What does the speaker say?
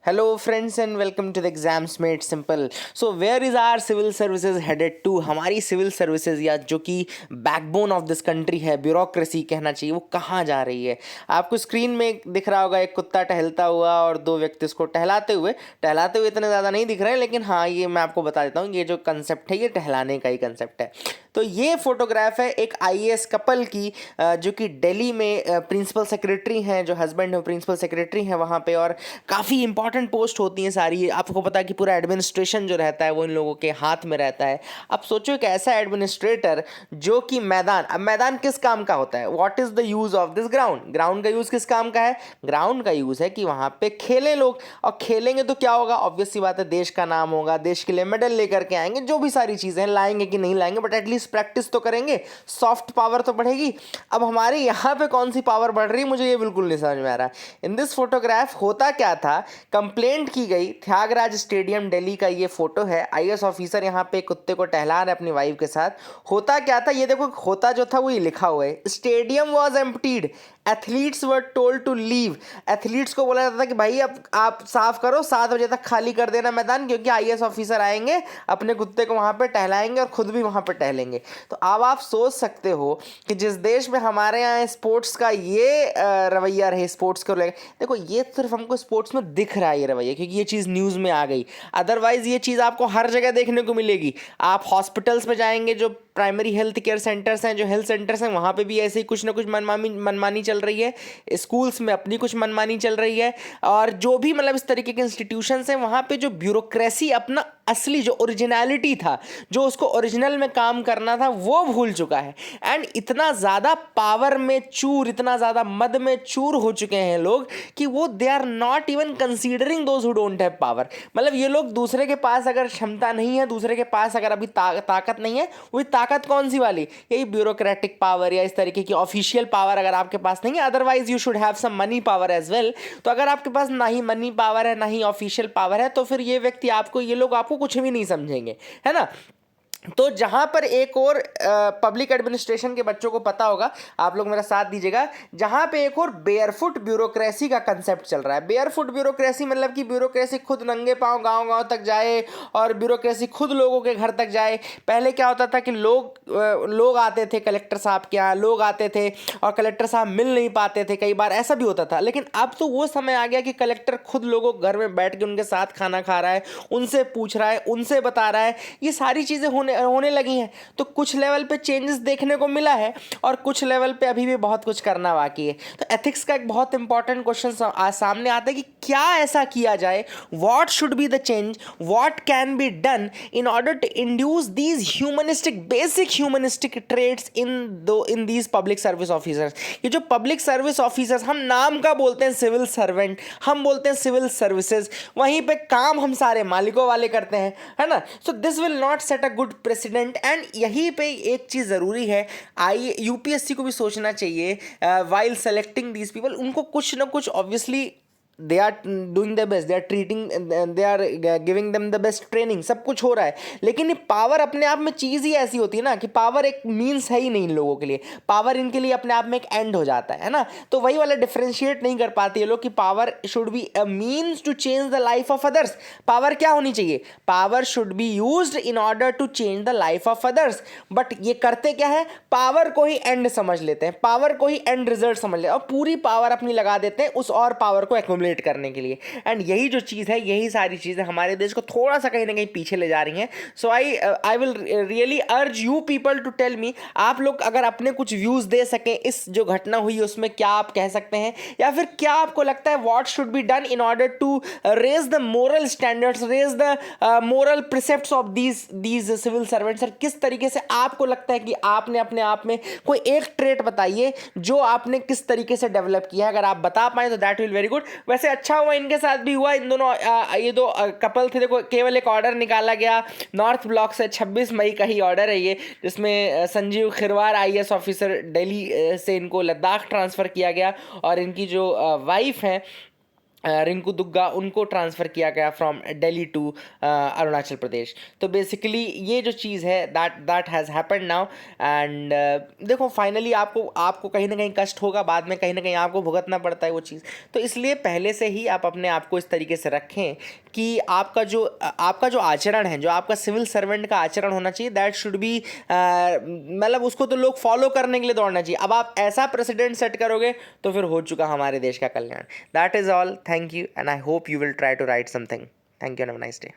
Hello, friends, and welcome to the Exams Made Simple. So, where is our civil services headed to? हमारी civil services या जो कि backbone of this country है, bureaucracy कहना चाहिए, वो कहाँ जा रही है? आपको स्क्रीन में दिख रहा होगा एक कुत्ता टहलता हुआ और दो व्यक्ति उसको टहलाते हुए इतने ज़्यादा नहीं दिख रहे हैं, लेकिन हाँ, ये मैं आपको बता देता हूँ, ये जो कंसेप्ट है ये टहलाने का ही कंसेप्ट है। तो ये फोटोग्राफ है एक आईएएस कपल की, जो कि दिल्ली में प्रिंसिपल सेक्रेटरी हैं, जो हस्बैंड है प्रिंसिपल सेक्रेटरी हैं वहाँ पे, और काफ़ी इंपॉर्टेंट पोस्ट होती हैं सारी। आपको पता है कि पूरा एडमिनिस्ट्रेशन जो रहता है वो इन लोगों के हाथ में रहता है। अब सोचो एक ऐसा एडमिनिस्ट्रेटर जो कि अब मैदान किस काम का होता है? What is the use of this ground? Ground का यूज़ किस काम का है? ग्राउंड का यूज़ है कि वहाँ पे खेलें लोग, और खेलेंगे तो क्या होगा? ऑब्वियस सी बात है, देश का नाम होगा, देश के लिए मेडल लेकर के आएंगे, जो भी सारी चीज़ें लाएंगे कि नहीं लाएंगे, बट एटलीस्ट प्रैक्टिस तो करेंगे, सॉफ्ट पावर तो बढ़ेगी। अब हमारे यहाँ पे कौन सी पावर बढ़ रही है, मुझे ये बिल्कुल नहीं समझ में आ रहा। इन दिस फोटोग्राफ होता क्या था, कंप्लेंट की गई, त्यागराज स्टेडियम दिल्ली का ये फोटो है। आईएएस ऑफिसर यहाँ पे कुत्ते को टहला रहे अपनी वाइफ के साथ। होता क्या था ये देखो, होता जो था वो ये लिखा हुआ है, stadium was emptied, athletes were told to leave. Athletes को बोला जाता था कि भाई अब आप साफ करो, 7 बजे तक खाली कर देना मैदान, क्योंकि आईएएस ऑफिसर आएंगे, अपने कुत्ते को वहाँ पे टहलाएंगे और खुद भी वहाँ पे टहलेंगे। तो अब आप सोच सकते हो कि जिस देश में हमारे यहाँ स्पोर्ट्स का ये रवैया रहे, स्पोर्ट्स को लेकर, देखो ये सिर्फ हमको स्पोर्ट्स में दिख रहा है ये रवैया, क्योंकि ये चीज़ न्यूज़ में आ गई। अदरवाइज ये चीज़ आपको हर जगह देखने को मिलेगी। आप हॉस्पिटल्स में जाएंगे, जो प्राइमरी हेल्थ केयर सेंटर्स हैं, जो हेल्थ सेंटर्स हैं, वहाँ पे भी ऐसे ही कुछ ना कुछ मनमानी चल रही है। स्कूल्स में अपनी कुछ मनमानी चल रही है, और जो भी मतलब इस तरीके के इंस्टीट्यूशंस हैं, वहाँ पे जो ब्यूरोक्रेसी अपना असली जो ओरिजिनलिटी था, जो उसको ओरिजिनल में काम करना था, वो भूल चुका है। एंड इतना ज़्यादा पावर में चूर, इतना ज़्यादा मद में चूर हो चुके हैं लोग कि वो they are not even considering those who don't have power. मतलब ये लोग दूसरे के पास अगर क्षमता नहीं है, दूसरे के पास अगर अभी ताकत नहीं है, वो ताकत कौन सी वाली? यही ब्यूरोक्रेटिक पावर या इस तरीके की ऑफिशियल पावर अगर आपके पास नहीं है। Otherwise you should have some money power as well. तो अगर आपके पास ना ही मनी पावर है, ना ही ऑफिशियल पावर है, तो फिर ये व्यक्ति आपको, ये लोग आपको कुछ भी नहीं समझेंगे, है ना। तो जहां पर एक और पब्लिक एडमिनिस्ट्रेशन के बच्चों को पता होगा, आप लोग मेरा साथ दीजिएगा, जहां पे एक और बेयरफुट ब्यूरोक्रेसी का कंसेप्ट चल रहा है। बेयरफुट ब्यूरोक्रेसी मतलब कि ब्यूरोक्रेसी खुद नंगे पांव गांव-गांव तक जाए, और ब्यूरोक्रेसी खुद लोगों के घर तक जाए। पहले क्या होता था कि लोग आते थे कलेक्टर साहब के यहाँ, लोग आते थे और कलेक्टर साहब मिल नहीं पाते थे, कई बार ऐसा भी होता था। लेकिन अब तो वो समय आ गया कि कलेक्टर खुद लोगों के घर में बैठ के उनके साथ खाना खा रहा है, उनसे पूछ रहा है, उनसे बता रहा है। ये सारी चीज़ें होने लगी हैं। तो कुछ लेवल पे चेंजेस देखने को मिला है, और कुछ लेवल पे अभी भी बहुत कुछ करना बाकी है। तो एथिक्स का एक बहुत इंपॉर्टेंट क्वेश्चन सामने आता है कि क्या ऐसा किया जाए, what should be the change, what can be done in order to induce these humanistic, basic humanistic traits in these public service officers. ये जो पब्लिक सर्विस ऑफिसर्स, हम नाम का बोलते हैं सिविल सर्वेंट, हम बोलते हैं सिविल सर्विसेज, वहीं पे काम हम सारे मालिकों वाले करते हैं, है ना। So this will not set a good president. And यहीं पे एक चीज़ ज़रूरी है, यूपीएससी को भी सोचना चाहिए वाइल सेलेक्टिंग दीज पीपल। उनको कुछ ना कुछ obviously they are doing their best, they are treating, they are giving them the best training, सब कुछ हो रहा है। लेकिन ये पावर अपने आप में चीज़ ही ऐसी होती है ना, कि पावर एक मीन्स है ही नहीं इन लोगों के लिए, पावर इनके लिए अपने आप में एक एंड हो जाता है ना। तो वही वाला डिफ्रेंशिएट नहीं कर पाते ये लोग कि power should be a means to change the life of others. Power क्या होनी चाहिए? Power should be used in order to change the life of others. But ये करते क्या है, पावर को ही एंड समझ लेते हैं, पावर को ही एंड रिजल्ट समझ लेते हैं, और पूरी पावर अपनी लगा देते हैं उस और पावर को एक्युमुलेट करने के लिए। एंड यही जो चीज़ है, यही सारी चीज़ें हमारे देश को थोड़ा सा कहीं ना कहीं पीछे ले जा रही हैं। So I will really urge you people to tell me, आप लोग अगर अपने कुछ व्यूज़ दे सकें इस जो घटना हुई उसमें, क्या आप कह सकते हैं, या फिर क्या आपको लगता है what should be done in order to raise the moral standards, raise the moral precepts of these civil servants. और किस तरीके से आपको लगता है कि आपने अपने आप में कोई एक ट्रेट बताइए जो आपने किस तरीके से डेवलप किया है। अगर आप बता पाए तो दैट विल वेरी गुड। वैसे अच्छा हुआ इनके साथ भी हुआ, इन दोनों ये दो कपल थे। देखो केवल एक ऑर्डर निकाला गया नॉर्थ ब्लॉक से, 26 मई का ही ऑर्डर है ये, जिसमें संजीव खिरवार आईएएस ऑफिसर दिल्ली से इनको लद्दाख ट्रांसफ़र किया गया, और इनकी जो वाइफ है रिंकू दुग्गा उनको ट्रांसफ़र किया गया फ्रॉम दिल्ली टू अरुणाचल प्रदेश। तो बेसिकली ये जो चीज़ है that has happened now. And देखो फाइनली आपको आपको कहीं ना कहीं कष्ट होगा, बाद में कहीं ना कहीं आपको भुगतना पड़ता है वो चीज़। तो इसलिए पहले से ही आप अपने आप को इस तरीके से रखें कि आपका जो आचरण है, जो आपका सिविल सर्वेंट का आचरण होना चाहिए, दैट शुड बी मतलब उसको तो लोग फॉलो करने के लिए दौड़ना चाहिए। अब आप ऐसा प्रेसिडेंट सेट करोगे तो फिर हो चुका हमारे देश का कल्याण। That is all. Thank you, and I hope you will try to write something. Thank you and have a nice day.